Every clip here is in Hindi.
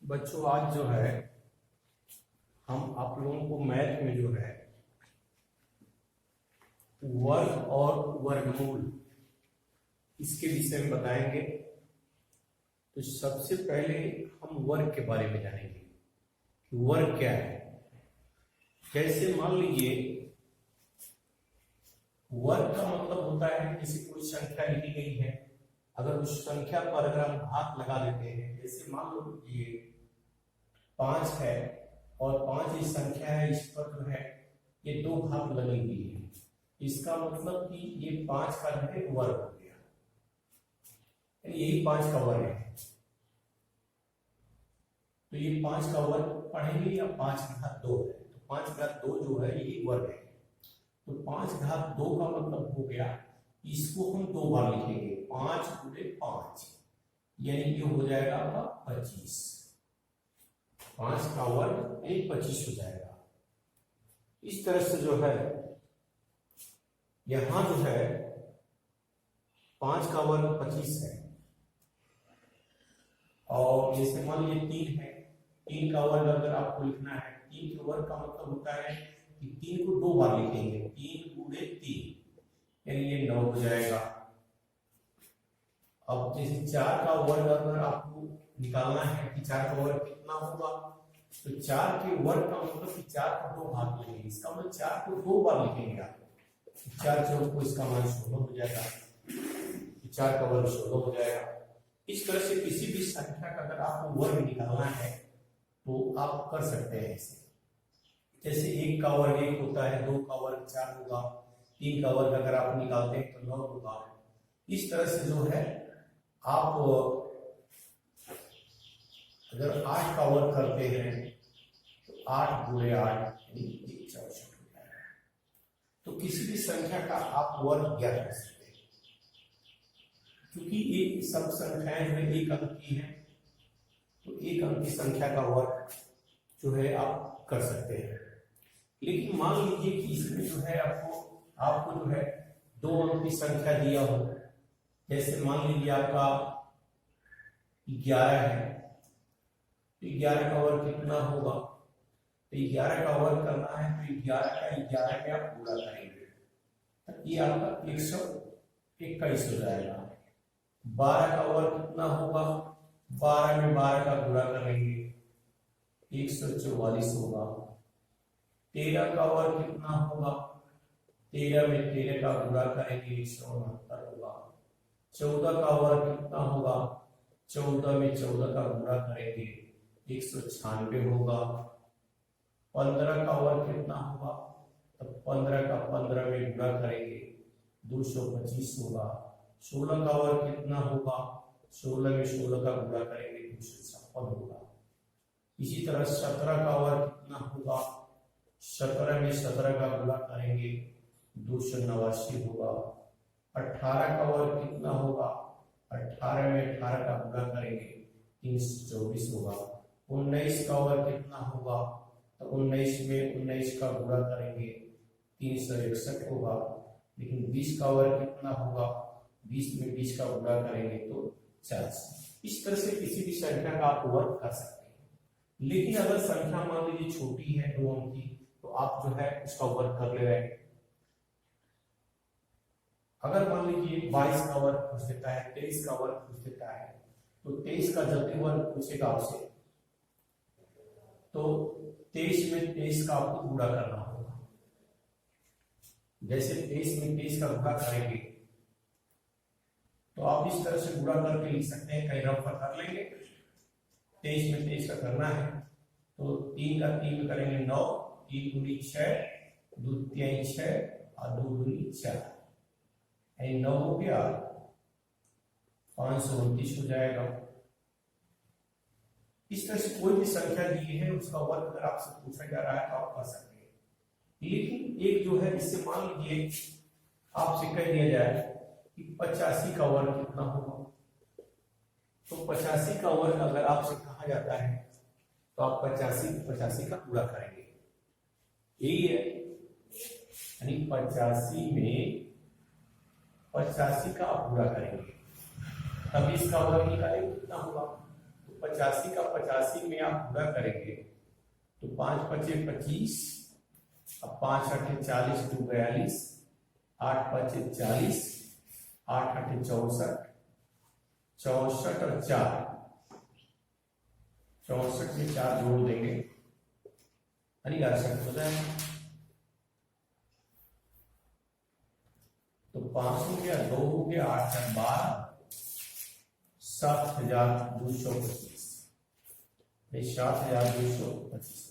बच्चों आज जो है हम आप लोगों को मैथ में जो है वर्ग और वर्गमूल इसके विषय में बताएंगे। तो सबसे पहले हम वर्ग के बारे में जानेंगे कि वर्ग क्या है। जैसे मान लीजिए वर्ग का मतलब होता है जैसे कोई संख्या लिखी गई है, अगर उस संख्या पर अगर हम भाग लगा देते हैं, जैसे मान लो ये 5 है और 5 इस संख्या है, इस पर जो है ये 2 भाग लगी हुई है, इसका मतलब कि ये 5 का जो है वर्ग हो गया, यही 5 का वर्ग है। तो ये 5 का वर्ग पढ़ेंगे या 5 घात 2 है, तो 5 घात 2 जो है ये वर्ग है। तो 5 घात 2 का मतलब हो गया, इसको हम 2 बार लिखेंगे, 5 गुणे 5 यानी ये हो जाएगा आपका 25। 5 का वर्ग यानी 25 हो जाएगा। इस तरह से जो है यहां जो है 5 का वर्ग 25 है, और जैसे मान लीजिए 3 है, 3 का वर्ग अगर आपको लिखना है, 3 के वर्ग का मतलब होता है कि 3 को 2 बार लिखेंगे, 3 गुणे 3 यानी ये 9 हो जाएगा। अब जैसे 4 का वर्ग अगर आपको निकालना है कि 4 का वर्ग कितना होगा, तो 4 के वर्ग का मतलब कि 4 को 2 भाग लेंगे, इसका मतलब 4 को 2 बार लिखेंगे आप, 4 चौक को इसका मान 16 हो जाएगा, 4 का वर्ग 16 हो जाएगा। इस तरह से किसी भी संख्या का अगर आपको वर्ग निकालना है तो आप कर सकते हैं ऐसे। जैसे 1 का वर्ग 1 होता है, 2 का वर्ग 4 होगा, 3 का वर्ग अगर आप निकालते हैं तो 9 होगा। इस तरह से जो है आप अगर 8 का वर्ग करते हैं तो 8 गुणे 8 यानी 64 हो जाएगा। तो किसी भी संख्या का आप वर्ग ज्ञात कर सकते हैं, क्योंकि ये सब संख्याएं जो है एक अंक की है, तो एक अंक की संख्या का वर्ग जो है आप कर सकते हैं। लेकिन मान लीजिए कि इसमें जो है आपको जो है 2 अंक की संख्या दिया हो, जैसे मान लीजिए आपका 11 है, तो 11 का वर्ग कितना होगा, तो 11 का वर्ग करना है तो 11 का 11 में आप पूरा करेंगे, तो ये आपका 121 हो जाएगा। 12 का वर्ग कितना होगा, 12 में 12 का गुणा करेंगे 144 होगा। 13 का वर्ग कितना होगा, 13 में 13 का गुणा करेंगे 169 होगा। 14 का वर्ग कितना होगा, 14 में 14 का गुणा करेंगे 196 होगा। 15 का वर्ग कितना होगा, तो 15 का 15 में गुणा करेंगे 225 होगा। 16 का वर्ग कितना होगा, 16 में 16 का गुणा करेंगे 256 होगा। इसी तरह 17 का वर्ग कितना होगा, 17 में 17 का गुणा करेंगे 289 होगा। 18 का वर्ग कितना होगा, 18 में 18 का गुणा करेंगे 324 होगा। 19 का वर्ग कितना होगा, तो 19 में 19 का गुणा करेंगे 361 होगा। लेकिन 20 का वर्ग कितना होगा, 20 में 20 का गुणा करेंगे तो 40। इस तरह से किसी भी संख्या का आप वर्ग कर सकते हैं। लेकिन अगर संख्या मान लीजिए छोटी है 2 अंक की, तो आप जो है उसका वर्ग कर ले रहे हैं। अगर मान लीजिए 22 का वर्ग पूछ देता है, 23 का वर्ग पूछ देता है, तो 23 का जब भी वर्ग पूछेगा आपसे तो 23 में 23 का आपको गुणा करना होगा। जैसे 23 में 23 का गुणा करेंगे तो आप इस तरह से गुणा करके लिख सकते हैं, कहीं रफ कर लेंगे। 23 में 23 का करना है तो 3 का 3 में करेंगे 9, 3 दूनी 6, 2 तिहाई 6 और 2 दूनी 4, 9 हो गया, 529 हो जाएगा। इस तरह से कोई भी संख्या दी है उसका वर्ग अगर आपसे पूछा जा रहा है तो आप कर सकते हैं। लेकिन एक जो है, इससे मान लीजिए आपसे कह दिया जाए कि 85 का वर्ग कितना होगा, तो 85 का वर्ग अगर आपसे कहा जाता है तो आप 85 का पूरा करेंगे, यही है। यानी 85 में 85 का आप पूरा करेंगे, तब इसका वर्ग निकालेंगे कितना होगा, तो 85 का 85 में आप पूरा करेंगे तो 5 पचे 25, अब 5 अठे 40 टू 42, 8 पचे 40, 8 अठे 64, 64 और 4, 64 में 4 जोड़ देंगे यानी 68 हो जाएगा। तो 5 हो गया, 2 हो गया, 8 और 12, 7,225, 7,225।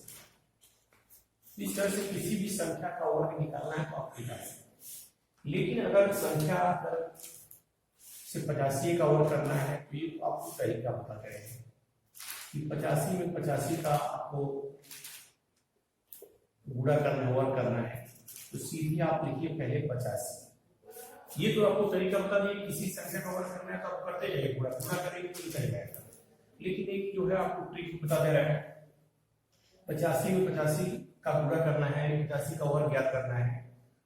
इस तरह से किसी भी संख्या का वर्ग निकालना है तो आप निकाल सकते। लेकिन अगर संख्या से 85 का वर्ग करना है तो ये आपको तरीका पता करेंगे कि 85 में 85 का आपको गुणा करना है, वर्ग करना है, तो सीधे आप लिखिए पहले 85। ये तो आपको तरीका बता दिए, किसी संख्या का वर्ग करना है तो आप करते जाइए, गुणा करेंगे तो निकल जाएगा। लेकिन एक जो है आपको ट्रिक बता दे रहा है, 85 में 85 का गुणा करना है, 85 का वर्ग ज्ञात करना है,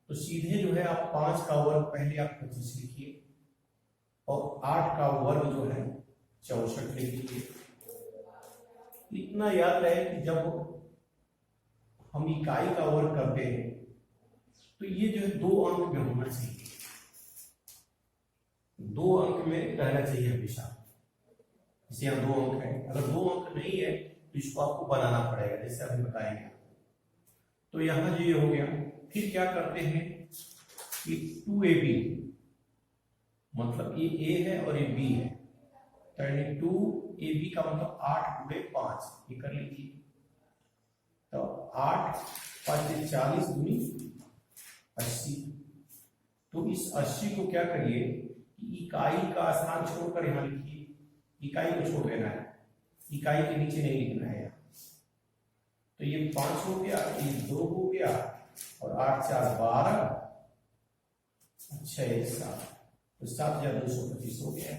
तो सीधे जो है आप 5 का वर्ग पहले आप 25 लिखिए और 8 का वर्ग जो है 64 लिख लीजिए। इतना याद रहे कि जब हम इकाई का वर्ग करते हैं तो ये जो है 2 अंक में होना चाहिए, 2 अंक में रहना चाहिए हमेशा। जैसे यहाँ 2 अंक है, अगर 2 अंक नहीं है तो इसको आपको बनाना पड़ेगा, जैसे अभी बताएंगे। तो यहाँ जो ये हो गया, फिर क्या करते हैं कि 2ab, मतलब ये a है और ये b है, तो 2ab का मतलब 8 गुणे 5, ये कर लीजिए। तो 8 5 40 गुनी 80। तो इस 80 को क्या करिए कि इकाई का स्थान छोड़कर यहाँ लिखिए, इकाई को छोड़ देना है, इकाई के नीचे नहीं लिखना है। तो ये 5 हो गया, ये 2 हो गया और 8 4 12, 6 1 7, तो 7,225 हो गया।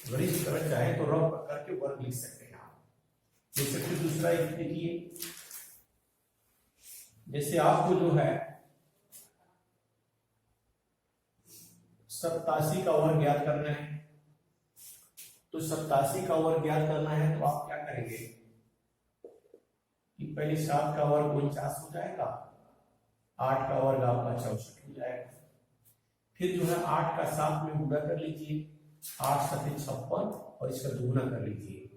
अगर इस तरह चाहे तो रफ करके वर्ग लिख सकते हैं आप। जैसे फिर दूसरा एक देखिए, जैसे आपको जो है 87 का वर्ग ज्ञात करना है, तो 87 का वर्ग ज्ञात करना है तो आप क्या करेंगे कि पहले 7 का वर्ग 49 हो जाएगा, 8 का वर्ग आपका 64 हो जाएगा। फिर जो है 8 का 7 में गुणा कर लीजिए, 8 7 56 और इसका दुगुना कर लीजिए,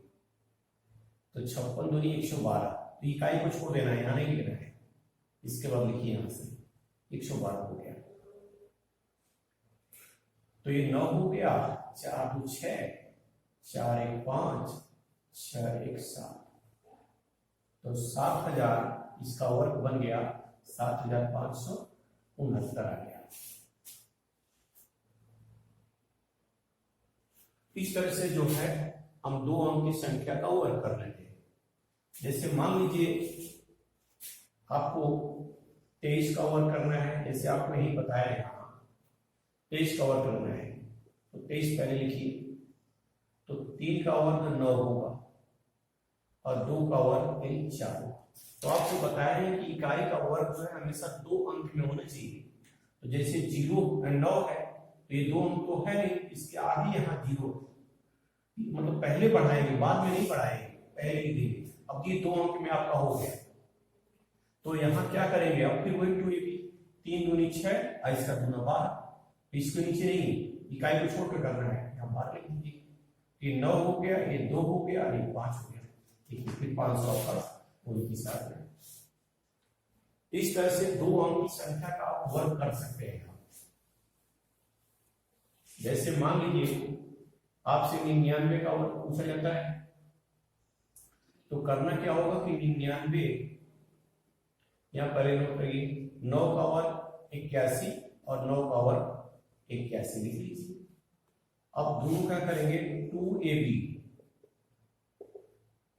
तो 56 दूनी 112। तो इकाई को छोड़ देना है, यहाँ नहीं लेना है, इसके बाद लिखिए यहाँ से 112 हो गया। तो ये 9 हो गया, 4 2 6, 4 1 5, 6 1 7, तो 7000 इसका वर्ग बन गया, 7569 आ गया। इस तरह से जो है हम 2 अंक की संख्या का वर्ग कर लेंगे। जैसे मान लीजिए आपको 23 का वर्ग करना है, जैसे आपको यही बताया यहाँ 23 का वर्ग करना है, तो 23 पहले लिखिए। तो 3 का वर्ग 9 होगा और 2 का वर्ग 4 होगा। तो आपको बताया है कि इकाई का वर्ग जो है हमेशा 2 अंक में होना चाहिए। तो जैसे 0 9 है तो ये 2 अंक तो है नहीं, इसके आगे यहाँ 0, मतलब पहले बढ़ाएंगे, बाद में नहीं बढ़ाएंगे, पहले ही देंगे। अब ये 2 अंक में आपका हो गया, तो यहाँ क्या करेंगे, अब फिर वही 2ab, 3 दूनी 6 और इसका दूना 12, इसके नीचे नहीं, इकाई को छोड़कर करना है, यहाँ 12 लिख दीजिए। ये 9 हो गया, ये 2 हो गया और ये 5 हो गया, ठीक है। फिर 500 का उनकी साथ में इस तरह से 2 अंक की संख्या का आप वर्ग कर सकते हैं। जैसे मान लीजिए आपसे 99 का वर्ग पूछा जाता है, तो करना क्या होगा कि 99, यहाँ पहले नोट करिए, 9 का वर्ग 81 और 9 का वर्ग 81 लिख लीजिए। अब दोनों क्या करेंगे, 2ab,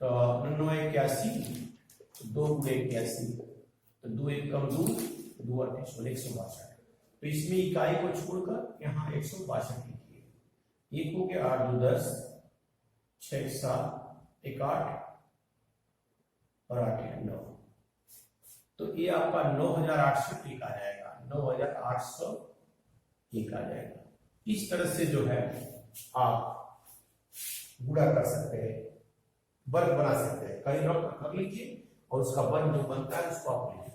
तो 9 81, 2 गुणे 81, तो 2 1 कम 2, 2 8 162। तो इसमें इकाई को छोड़कर यहाँ 162 लिखिए। 1 हो गया, 8 2 10, 6 7 1 8 और 8 1 9, तो ये आपका 9801 आ जाएगा, 9801 आ जाएगा। इस तरह से जो है आप गुणा कर सकते हैं, वर्ग बना सकते हैं। कई लोग कर लीजिए और उसका वर्ग जो बनता है उसको आप लिखिए।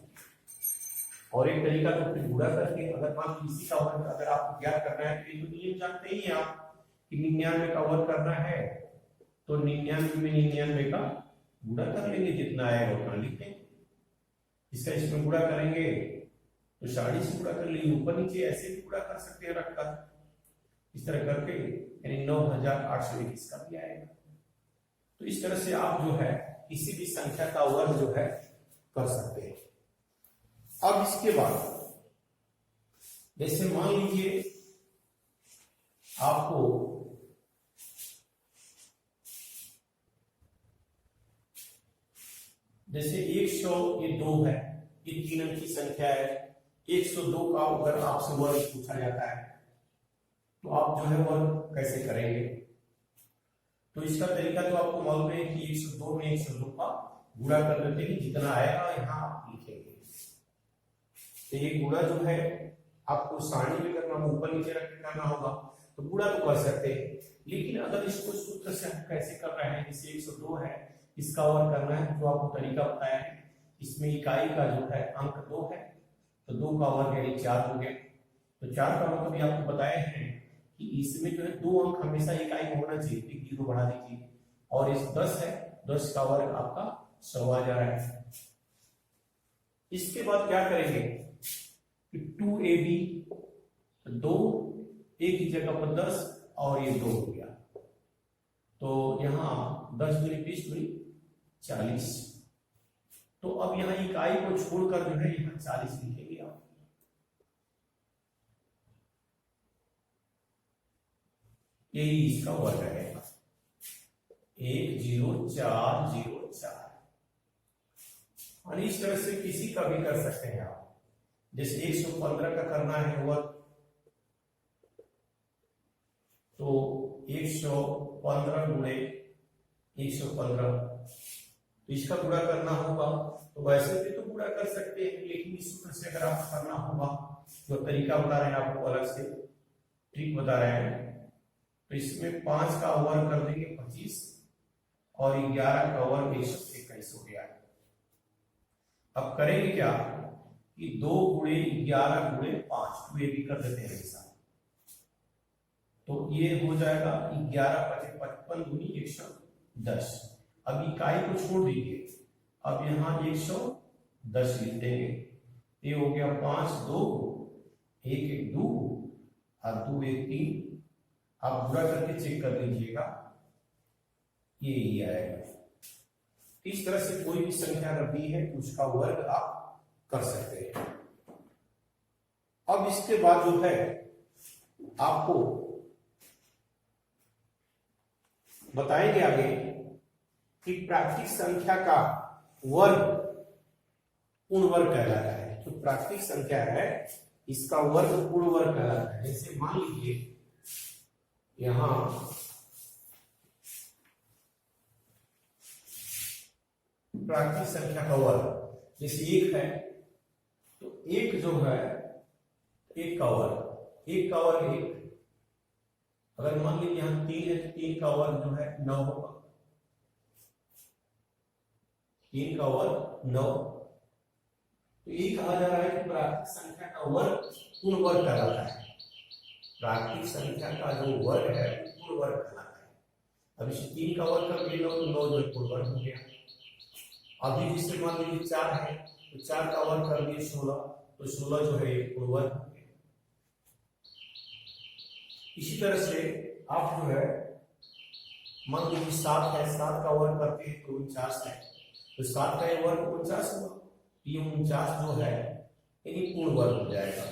और एक तरीका तो फिर गुणा करके, अगर मान लीजिए इसी का वर्ग अगर आपको ज्ञात करना है तो ये नियम जानते ही हैं आप कि 99 का वर्ग करना है तो 99 में 99 का गुणा कर लेंगे, जितना आएगा उतना लिख देंगे। इसका इसमें गुणा करेंगे तो 40 से गुणा कर लीजिए, ऊपर नीचे ऐसे भी गुणा कर सकते हैं रखकर, इस तरह करके यानी 9821 का भी आएगा। तो इस तरह से आप जो है किसी भी संख्या का वर्ग जो है कर सकते हैं। अब इसके बाद जैसे मान लीजिए आपको जैसे 100 ये 2 है, ये 3 अंक की संख्या है। 102 का अगर आपसे वर्ग पूछा जाता है तो आप जो है वर्ग कैसे करेंगे? तो इसका तरीका तो आपको मालूम है कि 102 में 102 का गुणा कर देते हैं, जितना आएगा यहाँ आप लिखेंगे। तो ये गुणा जो है आपको सारणी में करना होगा, ऊपर नीचे रख के करना होगा, तो गुणा तो कर सकते हैं। लेकिन अगर इसको सूत्र से हम कैसे कर रहे हैं, जैसे 102 है इसका वर्ग करना है, जो आपको तरीका बताया है, इसमें इकाई का जो है अंक 2 है तो 2 का वर्ग यानी 4 हो गया। तो 4 का मतलब ये आपको बताए हैं कि इसमें जो है 2 अंक हमेशा इकाई में होना चाहिए, एक 0 बढ़ा दीजिए। और इस 10 है, 10 का वर्ग आपका 100 आ जा रहा है। इसके बाद क्या करेंगे कि 2ab 2 एक ही जगह पर 10 और ये 2 हो गया, तो यहाँ 10 दूनी 20 दूनी 40। तो अब यहाँ इकाई को छोड़कर जो है यहाँ 40 लिखेंगे आप। यही इसका वर्ग रहेगा 10404। और इस तरह से किसी का भी कर सकते हैं आप। जैसे 115 का करना है वर्ग तो 115 गुणे 115, तो इसका गुणा करना होगा। तो वैसे भी तो गुणा कर सकते हैं, लेकिन इस सूत्र से अगर आपको करना होगा, जो तरीका बता रहे हैं आपको अलग से ट्रिक बता रहे हैं, तो इसमें 5 का वर्ग कर देंगे 25 और 11 का वर्ग 121 हो गया। अब करेंगे क्या कि 2 गुणे 11 गुणे 5, तो ये भी कर देते हैं ऐसा, तो ये हो जाएगा 11 × 5 = 55 दूनी 110। अब इकाई को छोड़ दीजिए, अब यहाँ 110 लिख देंगे। ये हो गया 5 2 1 1 2 और 2 1 3। आप गुणा करके चेक कर लीजिएगा, ये आएगा। इस तरह से कोई भी संख्या अगर दी है तो उसका वर्ग आप कर सकते हैं। अब इसके बाद जो है आपको बताएंगे आगे कि प्राकृतिक संख्या का वर्ग पूर्ण वर्ग कहलाता है। जो प्राकृतिक संख्या है इसका वर्ग पूर्ण वर्ग कहलाता है। जैसे मान लीजिए यहां प्राकृतिक संख्या का वर्ग जैसे 1 है, तो 1 जो है 1 का वर्ग 1 का वर्ग 1। अगर मान लीजिए यहाँ 3 है तो 3 का वर्ग जो है 9 होगा, 3 का वर्ग 9। तो ये कहा जा रहा है कि प्राकृतिक संख्या का वर्ग पूर्ण वर्ग कहलाता है। प्राकृतिक संख्या का जो वर्ग है पूर्ण वर्ग कहलाता है। अब इसे 3 का वर्ग कर ले लो तो 9 जो पूर्ण वर्ग हो गया। अभी जिससे मान लीजिए 4 है तो 4 का वर्ग कर दिए 16, तो 16 जो है पूर्ण वर्ग हो गया। इसी तरह से आप जो है मान लीजिए 7 है, 7 का वर्ग करते हैं तो 49 है, तो 7 का वर्ग 49 हुआ। ये 49 जो है यानी पूर्ण वर्ग हो जाएगा।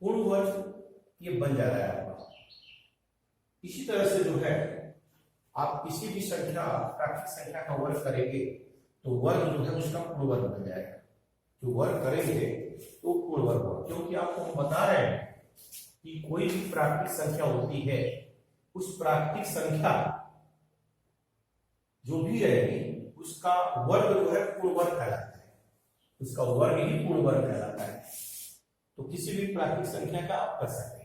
पूर्ण वर्ग ये बन जा रहा है आपका। इसी तरह से जो है आप किसी भी संख्या प्राकृतिक संख्या का वर्ग करेंगे तो वर्ग जो है उसका पूर्ण वर्ग बन जाएगा। जो वर्ग करेंगे तो पूर्ण वर्ग होगा, क्योंकि आपको हम बता रहे हैं कि कोई भी प्राकृतिक संख्या होती है, उस प्राकृतिक संख्या जो भी रहेगी उसका वर्ग जो है पूर्ण वर्ग कहलाता है। उसका वर्ग ही पूर्ण वर्ग कहलाता है। तो किसी भी प्राकृतिक संख्या का आप कर सकते हैं।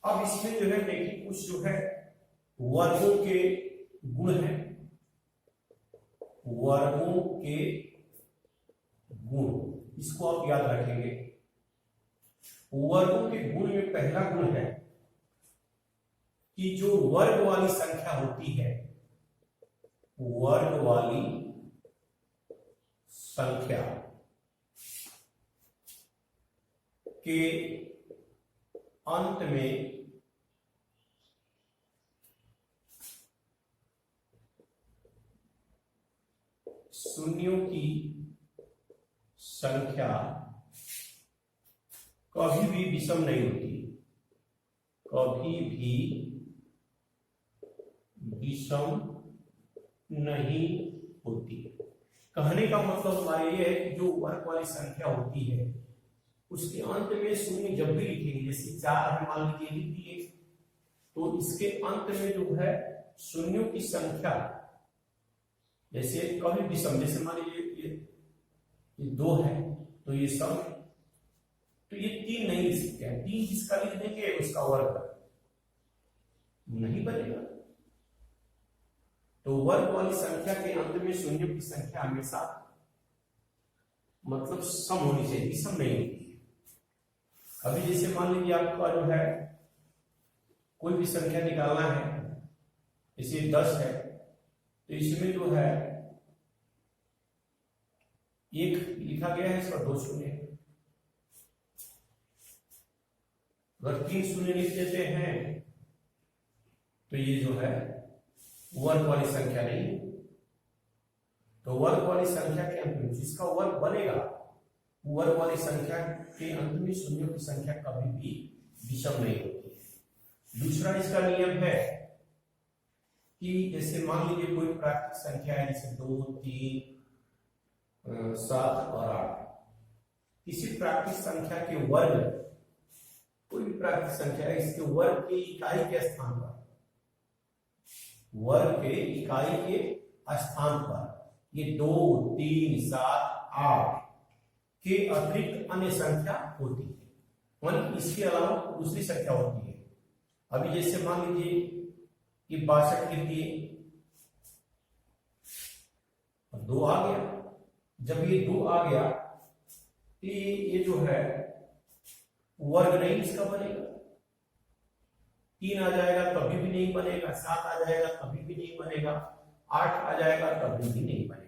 अब इसमें जो है देखिए कुछ जो है वर्गों के गुण हैं, वर्गों के गुण, इसको आप याद रखेंगे। वर्गों के गुण में पहला गुण है कि जो वर्ग वाली संख्या होती है, वर्ग वाली संख्या के अंत में शून्यों की संख्या कभी भी विषम नहीं होती, कभी भी विषम नहीं होती। कहने का मतलब हमारा ये है कि जो वर्ग वाली संख्या होती है उसके अंत में शून्य जब भी लिखेंगे, जैसे 4 हम मान लीजिए लिख दिए, तो इसके अंत में जो है शून्यों की संख्या, जैसे कभी विषम, जैसे मान लीजिए ये 2 है तो ये सम, तो ये 3 नहीं लिख सकते हैं। 3 जिसका लिख देंगे उसका वर्ग नहीं बनेगा। तो वर्ग वाली संख्या के अंत में शून्यों की संख्या हमेशा मतलब सम होनी चाहिए, विषम नहीं होती है। अभी जैसे मान लीजिए आपका जो है कोई भी संख्या निकालना है, जैसे 10 है तो इसमें जो है 1 लिखा गया है, इसका 2 शून्य है। अगर 3 शून्य लिख देते हैं तो ये जो है वर्ग वाली संख्या नहीं। तो वर्ग वाली संख्या के अंत में जिसका वर्ग बनेगा, वर्ग वाली संख्या के अंत में शून्यों की संख्या कभी भी विषम नहीं होती है। दूसरा इसका नियम है कि जैसे मान लीजिए कोई प्राकृतिक संख्या है, जैसे 2, 3, 7 और 8, किसी प्राकृतिक संख्या के वर्ग, कोई भी प्राकृतिक संख्या है, इसके वर्ग की इकाई के स्थान पर, वर्ग के इकाई के स्थान पर ये 2, 3, 7, 8 के अतिरिक्त अन्य संख्या होती है, मतलब इसके अलावा दूसरी संख्या होती है। अभी जैसे मान लीजिए कि 62 लिख दिए, 2 आ गया, जब ये 2 आ गया तो ये जो है वर्ग नहीं इसका बनेगा। 3 आ जाएगा कभी भी नहीं बनेगा, 7 आ जाएगा कभी भी नहीं बनेगा, 8 आ जाएगा कभी भी नहीं बनेगा।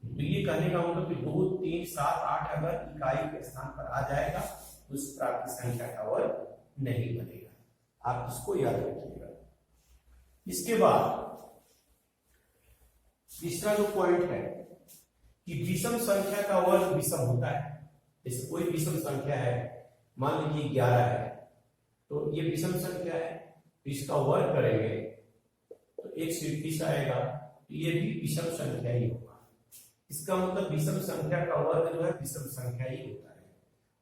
तो ये कहने का मतलब कि 2, 3, 7, 8 अगर इकाई के स्थान पर आ जाएगा तो उस प्राकृतिक संख्या का वर्ग नहीं बनेगा। आप इसको याद रखिएगा। इसके बाद तीसरा जो पॉइंट है कि विषम संख्या का वर्ग विषम होता है। जैसे कोई विषम संख्या है, मान लीजिए 11 है, तो ये विषम संख्या है, तो इसका वर्ग करेंगे तो 121 आएगा, तो ये भी विषम संख्या ही होगा। इसका मतलब विषम संख्या का वर्ग जो है विषम संख्या ही होता है।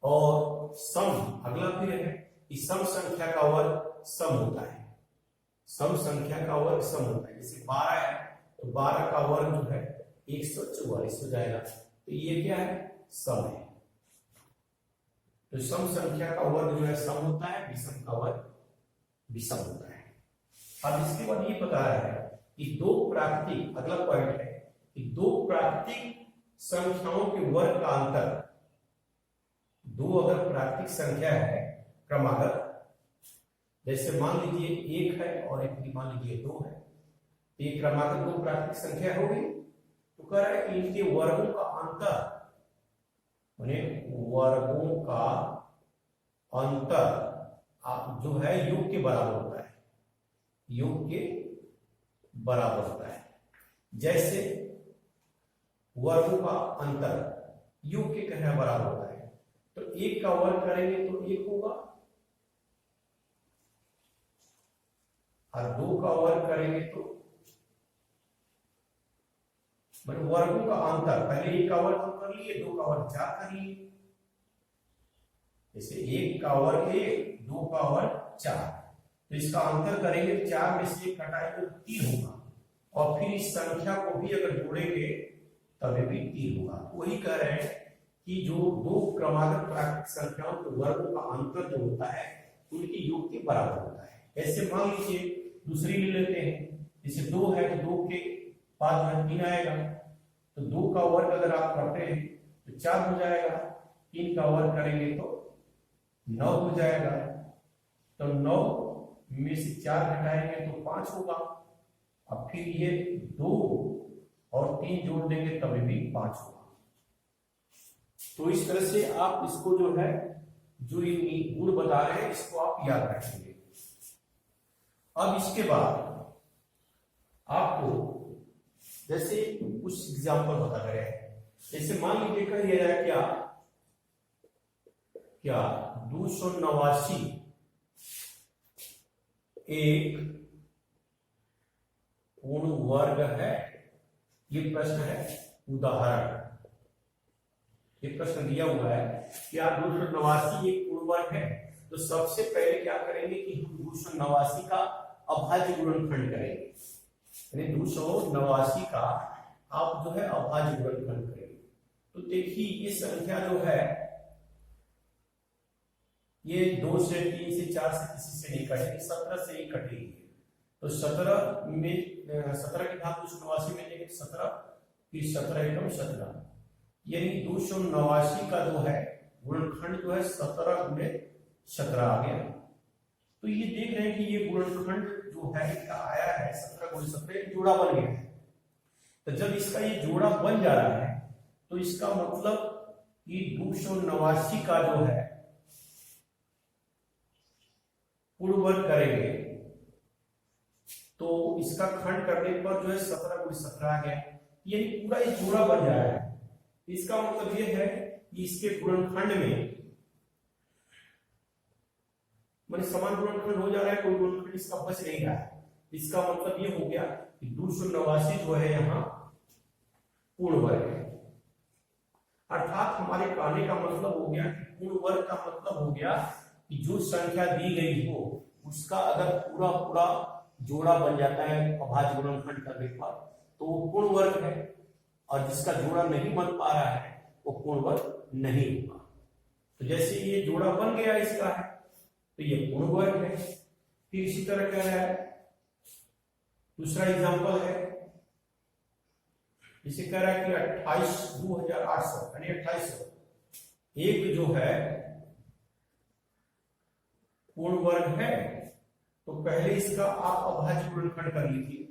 और सम, अगला फिर है कि सम संख्या का वर्ग सम होता है, सम संख्या का वर्ग सम होता है। जैसे 12 है तो 12 का वर्ग जो है 144 हो जाएगा, तो ये क्या है, सम है। तो सम संख्या का वर्ग जो है सम होता है, विषम का वर्ग विषम होता है। अब इसके बाद ये बता रहा है कि 2 प्राकृतिक, अगला पॉइंट है कि 2 प्राकृतिक संख्याओं के वर्ग का अंतर, 2 अगर प्राकृतिक संख्या है क्रमागत, जैसे मान लीजिए 1 है और एक मान लीजिए 2 है, तो ये क्रमागत 2 प्राकृतिक संख्या होगी। तो कह रहा है कि इनके वर्गों का अंतर, वर्गों का अंतर जो है योग के बराबर होता है, योग के बराबर होता है। जैसे वर्गों का अंतर योग के कहना बराबर होता है, तो 1 का वर्ग करेंगे तो 1 होगा, और 2 का वर्ग करेंगे तो मतलब वर्गों का अंतर, पहले 1 का वर्ग हम कर लिए, 2 का वर्ग 4 कर लिए। जैसे 1 का वर्ग 1, 2 का वर्ग 4, तो इसका अंतर करेंगे, 4 में से 1 घटाएंगे तो 3 होगा, और फिर इस संख्या को भी अगर जोड़ेंगे तभी भी 3 होगा। वही कह रहे हैं कि जो 2 क्रमागत प्राकृतिक संख्याओं के वर्गों का अंतर जो होता है उनकी योग के बराबर होता है। ऐसे मान लीजिए दूसरी ले लेते हैं, जैसे 2 है तो 2 के बाद में 3 आएगा, तो 2 का वर्ग अगर आप करते हैं तो 4 हो जाएगा, 3 का वर्ग करेंगे तो 9 हो जाएगा, तो 9 में से 4 घटाएंगे तो 5 होगा। अब फिर ये 2 और 3 जोड़ देंगे तभी भी 5 होगा। तो इस तरह से आप इसको जो है, जो ये गुण बता रहे हैं इसको आप याद रखेंगे। अब इसके बाद आपको जैसे कुछ एग्जाम्पल बता रहे हैं, जैसे मान लीजिए कह दिया जाए क्या 289 एक पूर्ण वर्ग है, ये प्रश्न है उदाहरण। ये प्रश्न दिया हुआ है कि 289 एक पूर्ण वर्ग है, तो सबसे पहले क्या करेंगे कि हम 289 का अभाज्य गुणनखंड करेंगे, यानी 289 का आप जो है अभाज्य गुणनखंड करेंगे। तो देखिए ये संख्या जो है ये 2 से 3 से 4 से किसी से नहीं कटेगी, 17 से ही कटेगी। तो 17 में 17 के घात 289 में लेंगे, 17 की 17 एकम 17, यानी 289 का जो है गुणनखंड जो है 17 गुणे 17 आ गया। तो ये देख रहे हैं कि ये गुणनखंड जो है इसका आया है 17 गुणे 17, जोड़ा बन गया है। तो जब इसका ये जोड़ा बन जा रहा है तो इसका मतलब कि 289 का जो है पूर्ण वर्ग करेंगे तो इसका खंड करने पर जो है 17 गुणे 17 आ गया, यानी पूरा ये जोड़ा बन जा रहा है। इसका मतलब ये है कि इसके गुणनखंड में माने समान गुणनखंड हो जा रहा है, कोई गुणनखंड इसका बच नहीं रहा है। इसका मतलब ये हो गया कि 289 जो है यहाँ पूर्ण वर्ग है, अर्थात हमारे कहने का मतलब हो गया कि पूर्ण वर्ग का मतलब हो गया कि जो संख्या दी गई हो उसका अगर पूरा पूरा जोड़ा बन जाता है अभाज्य गुणनखंड करने पर तो वो पूर्ण वर्ग है, और जिसका जोड़ा नहीं बन पा रहा है वो पूर्ण वर्ग नहीं होगा। तो जैसे ये जोड़ा बन गया इसका है तो ये पूर्ण वर्ग है। फिर इसी तरह कह रहा है, दूसरा एग्जांपल है, इसे कह रहा है कि 28,2800 यानी 2800 एक जो है पूर्ण वर्ग है, तो पहले इसका आप अभाज्य गुणनखंड कर लीजिए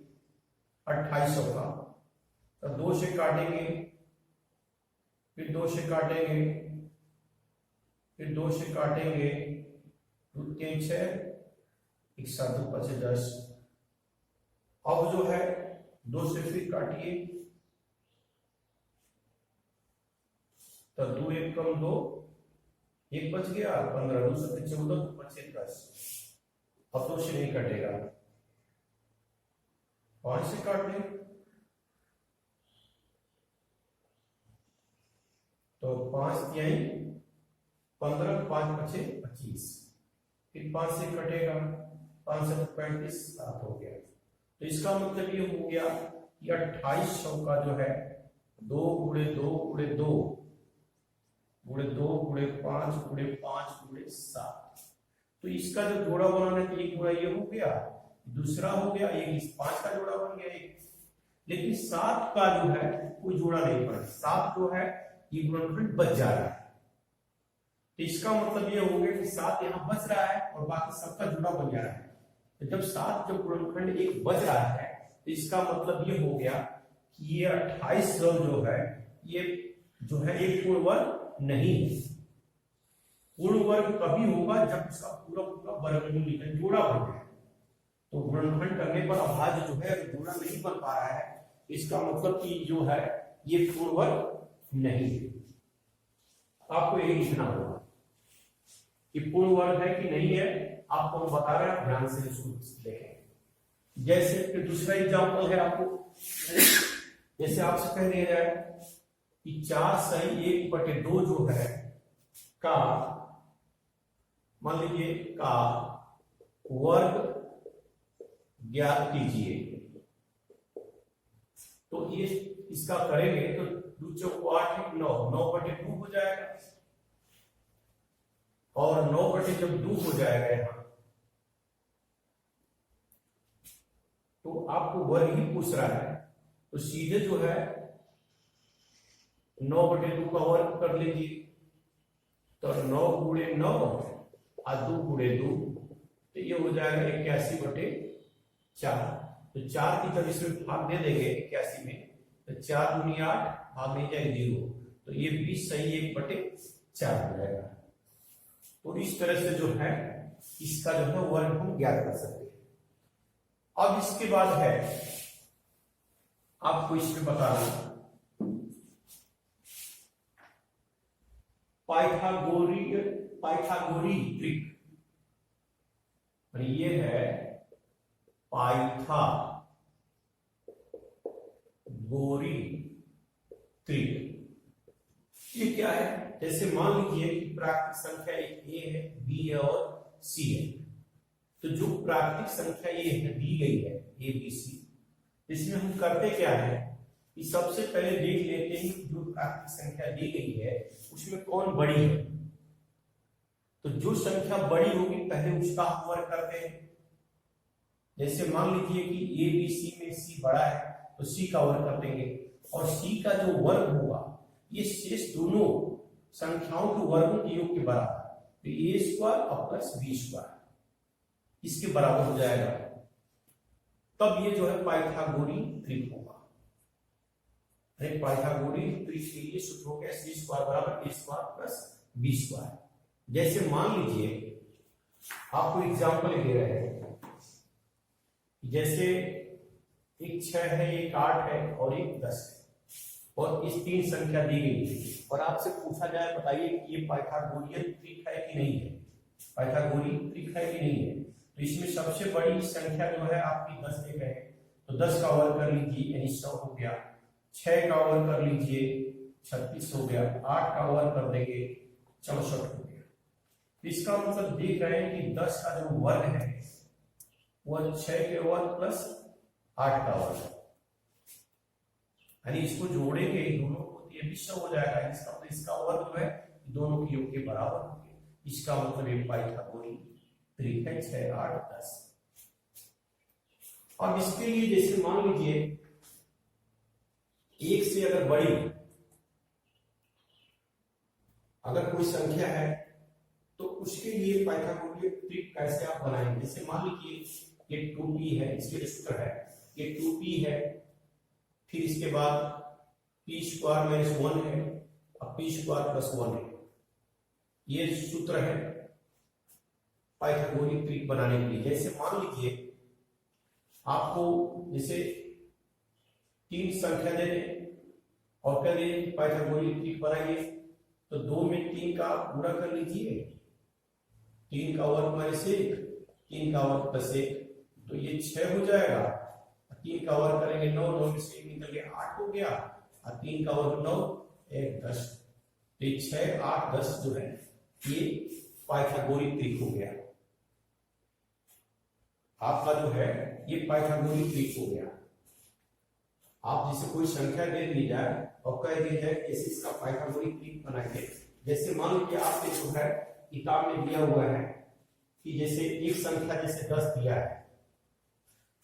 2800 का, तो 2 से काटेंगे, फिर 2 से काटेंगे, फिर 2 से काटेंगे, 2 3 6 1 7 2 5 10। अब जो है 2 से फिर काटिए, तो 2 1 कम 2, 1 बच गया, 15 2 से 14 2 5 10। अब 2 से नहीं कटेगा, 5 से काट लें, तो 5 यही 15 5 5 25, फिर 5 से कटेगा, 5 से 35 7 हो गया। तो इसका मतलब ये हो गया कि 2800 का जो है 2 गुणे 2 गुणे 2 गुणे 2 गुणे 5 गुणे 5 गुणे 7, तो इसका जो जोड़ा बनाना है एक गुणा ये हो गया, दूसरा हो गया ये, इस 5 का जोड़ा बन गया एक, लेकिन 7 का जो है कोई जोड़ा नहीं बना, 7 जो है ये गुणनखंड बच जा रहा है। तो इसका मतलब ये हो गया कि 7 यहाँ बच रहा है और बाकी सबका जोड़ा बन जा रहा है। तो जब 7 जब गुणनखंड एक बच रहा है तो इसका मतलब ये हो गया कि ये 2800 जो है ये जो है एक पूर्ण वर्ग नहीं है। पूर्ण वर्ग तभी होगा जब इसका पूरा पूरा वर्गमूल निकले, जोड़ा बन जाए। तो गुणनखंड करने पर अभाज्य जो है जोड़ा नहीं बन पा रहा है, इसका मतलब कि जो है ये पूर्ण वर्ग नहीं है। आपको यही लिखना होगा कि पूर्ण वर्ग है कि नहीं है, आपको हम बता रहे हैं, ध्यान से इसको देखें। जैसे कि दूसरा एग्जांपल है आपको, जैसे आपसे कह दिया जाए कि 4/1/2 जो है का मान लीजिए का वर्ग ज्ञात कीजिए, तो ये इसका करेंगे तो 2 चौको 8 9 9/2 हो जाएगा, और 9/2 जब 2 हो जाएगा यहाँ तो आपको वर्ग ही पूछ रहा है, तो सीधे जो है 9/2 का वर्ग कर लीजिए। तो 9 गुणे 9 और 2 गुणे 2, तो ये हो जाएगा 81/4। तो 4 की जब इसमें भाग दे देंगे 81 में, तो 4 दूनी 8, भाग नहीं जाएगा 0, तो ये 20 सही 1/4 हो जाएगा। तो इस तरह से जो है इसका जो है वर्ग हम ज्ञात कर सकते हैं। अब इसके बाद है आपको इसमें बताना पाइथागोरी ट्रिक। और ये है पाइथागोरी ट्रिक। ये क्या है? जैसे मान लीजिए कि प्राकृतिक संख्या एक ए है, बी है और सी है। तो जो प्राकृतिक संख्या ये है दी गई है ए बी सी, इसमें हम करते क्या है कि सबसे पहले देख लेते हैं कि जो प्राकृतिक संख्या दी गई है उसमें कौन बड़ी है। तो जो संख्या बड़ी होगी पहले उसका हम वर्ग करते हैं। जैसे मान लीजिए कि ए बी सी में सी बड़ा है तो सी का वर्ग कर देंगे, और सी का जो वर्ग होगा ये शेष दोनों संख्याओं के वर्गों के योग के बराबर, तो ए स्क्वायर और प्लस बी स्क्वायर इसके बराबर हो जाएगा। तब ये जो है पाइथागोरी ट्रिक होगा। पाइथागोरी ट्रिक के लिए सूत्र हो गया सी स्क्वायर बराबर ए स्क्वायर प्लस बी स्क्वायर। जैसे मान लीजिए आपको एग्जांपल दे रहे हैं, जैसे एक 6 है, एक 8 है और एक 10 है, और इस 3 संख्या दी गई है और आपसे पूछा जाए बताइए कि ये पाइथागोरियन ट्रिक है कि नहीं है, पाइथागोरी ट्रिक है कि नहीं है। तो इसमें सबसे बड़ी संख्या जो है आपकी 10 दे गए, तो 10 का वर्ग कर लीजिए यानी 100 हो गया, 6 का वर्ग कर लीजिए 36 हो गया, 8 का वर्ग कर देंगे 64 हो गया। इसका मतलब देख रहे हैं कि 10 का जो वर्ग है वह 6 के वर्ग प्लस 8 का वर्ग, यानी इसको जोड़ेंगे दोनों को तो ये भी 100 हो जाएगा। इसका मतलब इसका वर्ग जो है दोनों के योग के बराबर होंगे। इसका मतलब ये पाइथागोरी ट्रिक है 6, 8, 10। अब इसके लिए जैसे मान लीजिए एक से अगर बड़ी अगर कोई संख्या है तो उसके लिए पाइथागोरियन ट्रिक कैसे आप बनाएंगे। जैसे मान लीजिए ये 2p है, इसके सूत्र है ये 2p है, फिर इसके बाद p स्क्वायर माइनस 1 है और p स्क्वायर प्लस 1 है। ये सूत्र है पाइथागोरियन ट्रिक बनाने के लिए। जैसे मान लीजिए आपको जैसे 3 संख्या दे दें और कह दें पाइथागोरियन ट्रिक बनाइए, तो 2 में 3 का गुणा कर लीजिए, 3 का वर्ग माइनस 1, 3 का वर्ग प्लस 1, तो ये 6 हो जाएगा। 3 का वर्ग करेंगे 9, 9 में से 1 निकल गया 8 हो गया, और 3 का वर्ग 9, 1 10, तो 6, 8, 10 जो है ये पाइथागोरियन ट्रिक हो गया। आपका जो है ये पाइथागोरियन ट्रिक हो गया। आप जैसे कोई संख्या दे दी जाए और कह दी जाए कैसे इसका पाइथागोरियन ट्रिक बनाएंगे। जैसे मान लीजिए आपके जो है किताब में दिया हुआ है कि जैसे एक संख्या जैसे 10 दिया है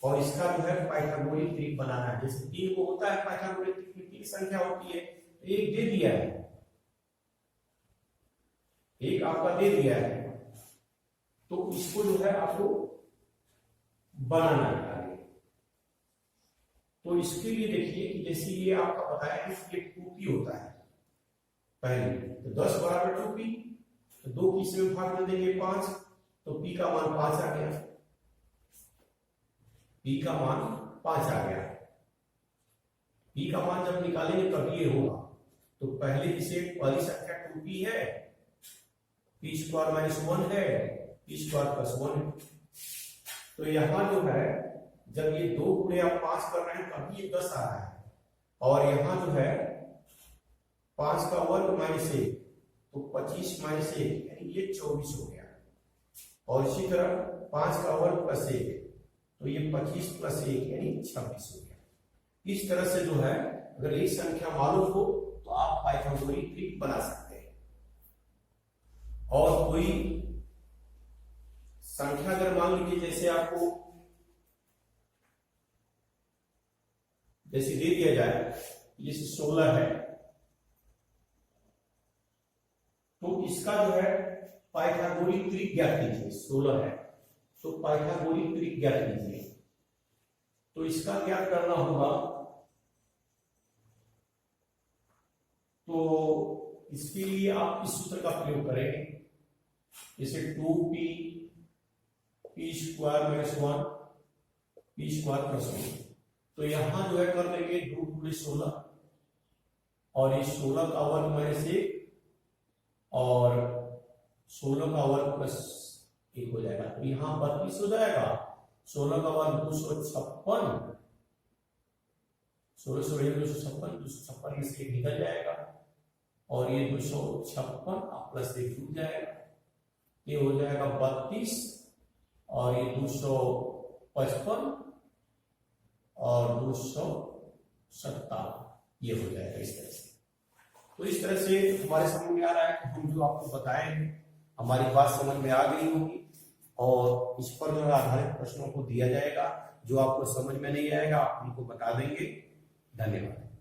और इसका जो है पाइथागोरियन ट्रिक बनाना है। जैसे 3 को होता है पाइथागोरियन ट्रिक में 3 संख्या होती है, तो एक दे दिया है, एक आपका दे दिया है, तो इसको जो है आपको बनाना है। तो इसके लिए देखिए कि जैसे ये आपका बताया है कि 2p होता है पहले, तो 10 बराबर 2p, तो 2 की इसमें भाग कर देंगे 5, तो p का मान 5 आ गया, p का मान 5 आ गया। p का मान जब निकालेंगे तब ये होगा, तो पहले इसे पहली संख्या 2p है, p स्क्वायर माइनस 1 है, p स्क्वायर प्लस 1 है। तो यहां जो है जब ये 2 गुणे आप 5 कर रहे हैं तब ये 10 आ रहा है, और यहां जो है 5 का वर्ग माइनस 1, तो 25 माइनस 1 यानी ये 24 हो गया, और इसी तरह 5 का वर्ग प्लस 1, तो ये 25 प्लस 1 यानी 26 हो गया। इस तरह से जो है अगर एक संख्या मालूम हो तो आप पाइथागोरियन ट्रिक बना सकते हैं। और कोई संख्या अगर मान लीजिए जैसे आपको जैसे दे दिया जाए जैसे 16 है तो इसका जो है पाइथागोरिक त्रिक ज्ञात कीजिए। 16 है तो पाइथागोरिक त्रिक ज्ञात कीजिए। तो इसका क्या करना होगा, तो इसके लिए आप इस सूत्र का प्रयोग करेंगे, जैसे 2p p square minus 1 p square plus 1। तो यहां जो है कर लेंगे 2 × 16 और ये 16 का वर्ग माइनस 1 और 16 का वर्ग प्लस 1 हो जाएगा। तो यहां 32 हो जाएगा। 16 का वर्ग 256, 16 से 256, 256 में से 1 निकल जाएगा और ये 256 प्लस 1 जुड़ जाएगा, ये हो जाएगा 32 और ये 255 और 257, ये हो जाएगा इस तरह से। तो इस तरह से हमारे समझ में आ रहा है कि हम जो आपको बताए हैं हमारी बात समझ में आ गई होगी और इस पर जो है आधारित प्रश्नों को दिया जाएगा। जो आपको समझ में नहीं आएगा आप हमको बता देंगे। धन्यवाद।